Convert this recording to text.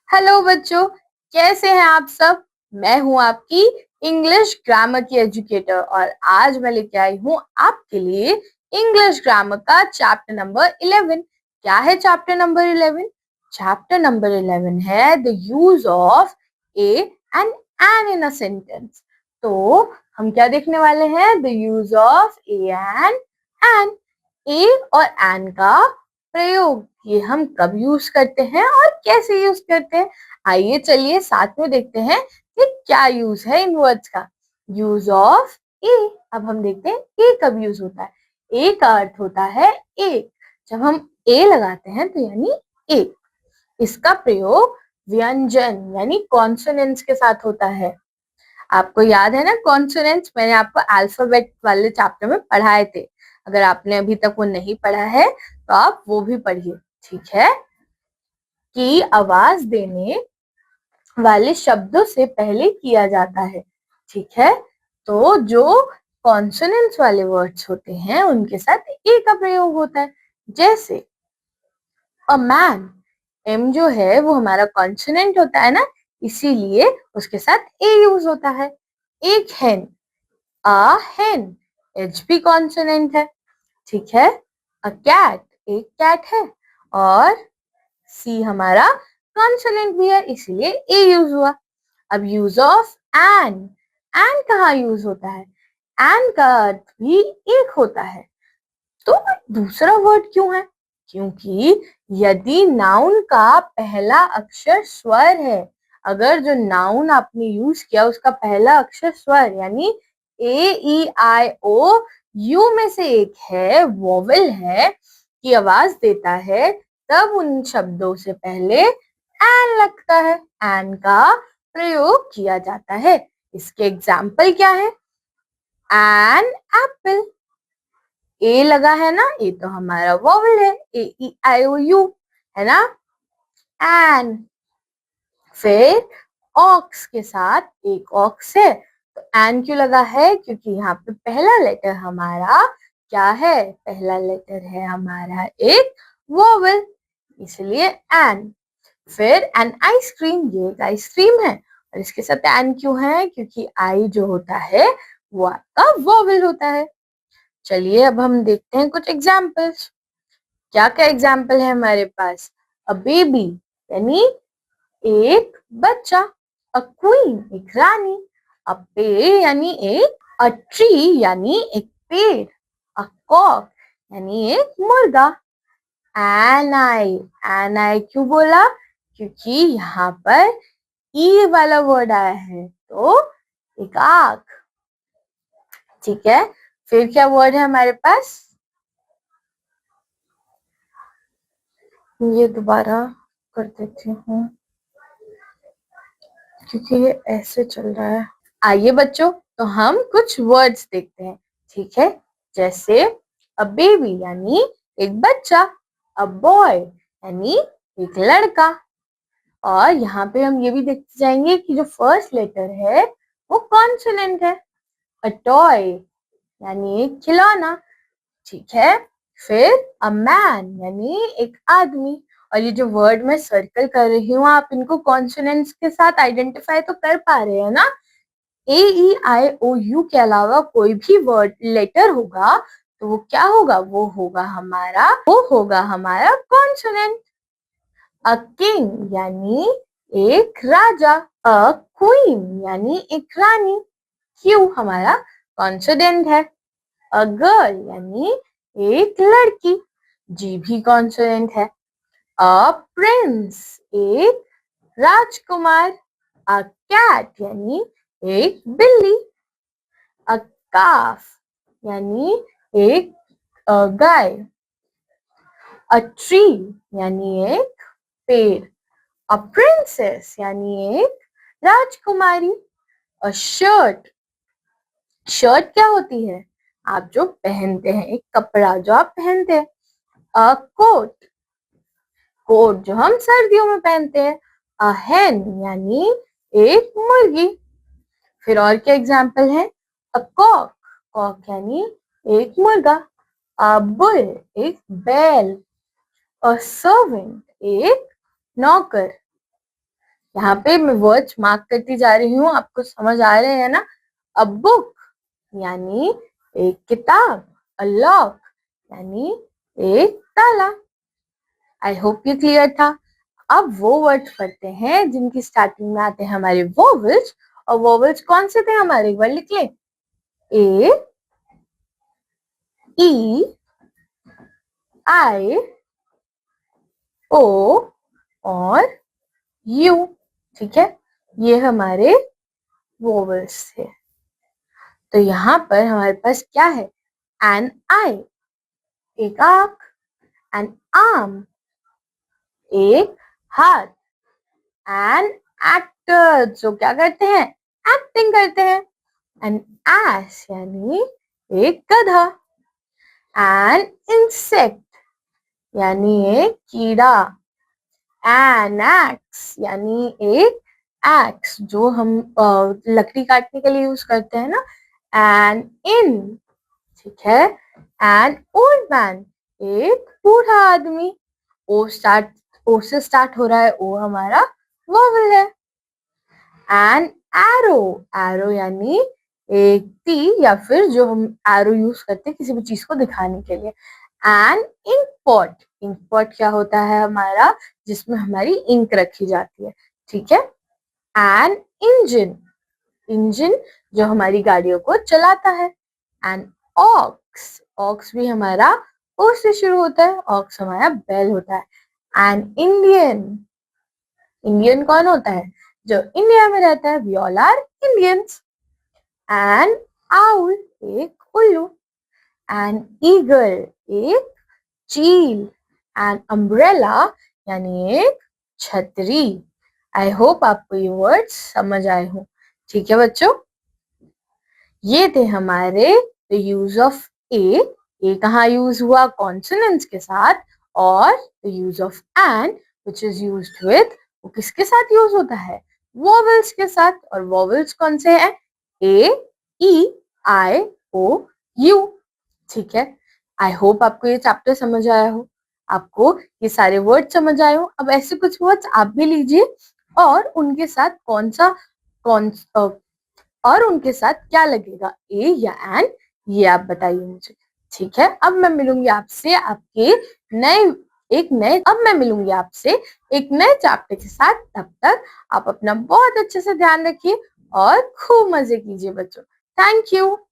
Hello बच्चों, कैसे हैं आप सब। मैं हूं आपकी इंग्लिश ग्रामर की एजुकेटर और आज मैं लेके आई हूं आपके लिए इंग्लिश ग्रामर का चैप्टर नंबर 11। क्या है चैप्टर नंबर 11? चैप्टर नंबर 11 है the use of a and an in a sentence. तो हम क्या देखने वाले हैं? The use of a and an. A और एन का प्रयोग, ये हम कब यूज करते हैं और कैसे यूज करते हैं। आइए चलिए साथ में देखते हैं कि क्या यूज है इन वर्ड्स का। यूज ऑफ ए। अब हम देखते हैं ए कब यूज होता है। ए का अर्थ होता है एक। जब हम ए लगाते हैं तो यानी एक। इसका प्रयोग व्यंजन यानी कॉन्सोनेंट्स के साथ होता है। आपको याद है ना कॉन्सोनेंट्स? मैंने आपको अल्फाबेट वाले चैप्टर में पढ़ाए थे। अगर आपने अभी तक वो नहीं पढ़ा है तो आप वो भी पढ़िए, ठीक है। की आवाज देने वाले शब्दों से पहले किया जाता है, ठीक है। तो जो कॉन्सोनेंट्स वाले वर्ड्स होते हैं उनके साथ ए का प्रयोग होता है। जैसे अ मैन, एम जो है वो हमारा कॉन्सोनेंट होता है ना, इसीलिए उसके साथ ए यूज होता है। एक हेन, अ हेन, एच भी कॉन्सोनेंट है, ठीक है। अ कैट, एक कैट है और सी हमारा कॉन्सोनेंट भी है, इसीलिए ए यूज हुआ। अब यूज ऑफ एन। एन कहाँ यूज होता है? एन का अर्थ भी एक होता है, तो दूसरा वर्ड क्यों है? क्योंकि यदि नाउन का पहला अक्षर स्वर है, अगर जो नाउन आपने यूज किया उसका पहला अक्षर स्वर यानी ए ई आई ओ यू में से एक है, वोवेल है, की आवाज देता है, तब उन शब्दों से पहले एन लगता है, एन का प्रयोग किया जाता है। इसके एग्जाम्पल क्या है? एन एप्पल, ए लगा है ना, ए तो हमारा वोवेल है, ए ई आई ओ यू है ना, एन। फिर ऑक्स के साथ एक ऑक्स है, तो एन क्यों लगा है? क्योंकि यहाँ पे पहला लेटर हमारा क्या है? पहला लेटर है हमारा एक वोवेल, इसलिए एन। फिर एन आइसक्रीम, ये एक आइसक्रीम है और इसके साथ एन क्यों है? क्योंकि आई जो होता है वो आपका वोवेल होता है। चलिए अब हम देखते हैं कुछ एग्जाम्पल्स। क्या क्या एग्जाम्पल है हमारे पास? अ बेबी यानी एक बच्चा, अ क्वीन एक रानी, अ पेड़ यानी एक, अ ट्री यानी एक पेड़, अ कॉक यानी एक मुर्गा, एन आई क्यों बोला? क्योंकि यहाँ पर ई वाला वर्ड आया है, तो एक आंख, ठीक है। फिर क्या वर्ड है हमारे पास? ये दोबारा कर देती हूँ क्योंकि ये ऐसे चल रहा है। आइए बच्चों, तो हम कुछ वर्ड्स देखते हैं, ठीक है। जैसे अ बेबी यानी एक बच्चा, अ बॉय यानी एक लड़का, और यहाँ पे हम ये भी देखते जाएंगे कि जो फर्स्ट लेटर है वो कॉन्सोनेंट है। अ टॉय यानी एक खिलौना, ठीक है। फिर अ मैन यानी एक आदमी, और ये जो वर्ड मैं सर्कल कर रही हूँ आप इनको कॉन्सोनेंट्स के साथ आइडेंटिफाई तो कर पा रहे हैं ना। ए ई आई ओ यू के अलावा कोई भी वर्ड लेटर होगा तो वो क्या होगा? वो होगा हमारा कॉन्सोनेंट। अ किंग यानी एक राजा, अ क्वीन यानी एक रानी, क्यू हमारा कॉन्सोनेंट है। अ गर्ल यानी एक लड़की, जी भी कॉन्सोनेंट है। अ प्रिंस एक राजकुमार, अ कैट यानी एक बिल्ली, अ काफ यानी एक गाय, अ ट्री यानी एक पेड़, अ प्रिंसेस यानी एक राजकुमारी, अ शर्ट, शर्ट क्या होती है? आप जो पहनते हैं, एक कपड़ा जो आप पहनते हैं। अ कोट, कोट जो हम सर्दियों में पहनते हैं। अ हेन यानी एक मुर्गी। फिर और क्या एग्जाम्पल है? अ कॉक, कॉक यानी एक मुर्गा, अ बुल एक बैल, अ सर्वेंट एक नौकर, यहाँ पे मैं वर्ड्स मार्क करती जा रही हूँ, आपको समझ आ रहे हैं ना। अ बुक यानी एक किताब, अ लॉक यानी एक ताला। आई होप ये क्लियर था। अब वो वर्ड्स पढ़ते हैं जिनकी स्टार्टिंग में आते हैं हमारे वोवेल्स, और वोवेल्स कौन से थे हमारे, एक बार लिख ले। ए, ई, आई, ओ और यू। ठीक है, ये हमारे वोवेल्स थे। तो यहाँ पर हमारे पास क्या है, एन आई एक आंख, एन आर्म एक हाथ, एन एक्टर जो क्या करते हैं, एक्टिंग करते हैं, एन एस यानी एक गधा, एन इंसेक्ट यानी एक कीड़ा, एन एक्स यानी एक एक्स जो हम लकड़ी काटने के लिए यूज करते हैं ना, एन इन। ठीक है, एन ओल्ड मैन एक बूढ़ा आदमी। ओ स्टार्ट, ओ से स्टार्ट हो रहा है, ओ हमारा वोवेल है। एन एरो, एरो यानी एक तीर, या फिर जो हम एरो यूज करते हैं किसी भी चीज को दिखाने के लिए। An ink pot, ink pot क्या होता है हमारा, जिसमें हमारी इंक रखी जाती है। ठीक है, एन इंजन, इंजन जो हमारी गाड़ियों को चलाता है। एन ऑक्स, ऑक्स भी हमारा ओ से शुरू होता है, ऑक्स हमारा बैल होता है। एन इंडियन, इंडियन कौन होता है, जो इंडिया में रहता है, we all are Indians. An owl एक उल्लू, एन ईगल एक चील, एन अम्ब्रेला यानी एक छतरी। आई होप आपको ये वर्ड्स समझ आए हो। ठीक है बच्चों, ये थे हमारे द यूज ऑफ ए कहाँ यूज हुआ, कॉन्सोनेंट्स के साथ, और the use of an which is used with, वो किसके साथ यूज होता है, वोवेल्स के साथ। और वोवेल्स कौन से हैं, ए, ई, आई, ओ, यू। ठीक है, आई होप आपको ये चैप्टर समझ आया हो, आपको ये सारे वर्ड समझ आए हो। अब ऐसे कुछ वर्ड्स आप भी लीजिए, और उनके साथ कौन और उनके साथ क्या लगेगा, ए या एन, ये आप बताइए मुझे। ठीक है, अब मैं मिलूंगी आपसे एक नए चैप्टर के साथ। तब तक आप अपना बहुत अच्छे से ध्यान रखिए और खूब मजे कीजिए बच्चों। Thank you.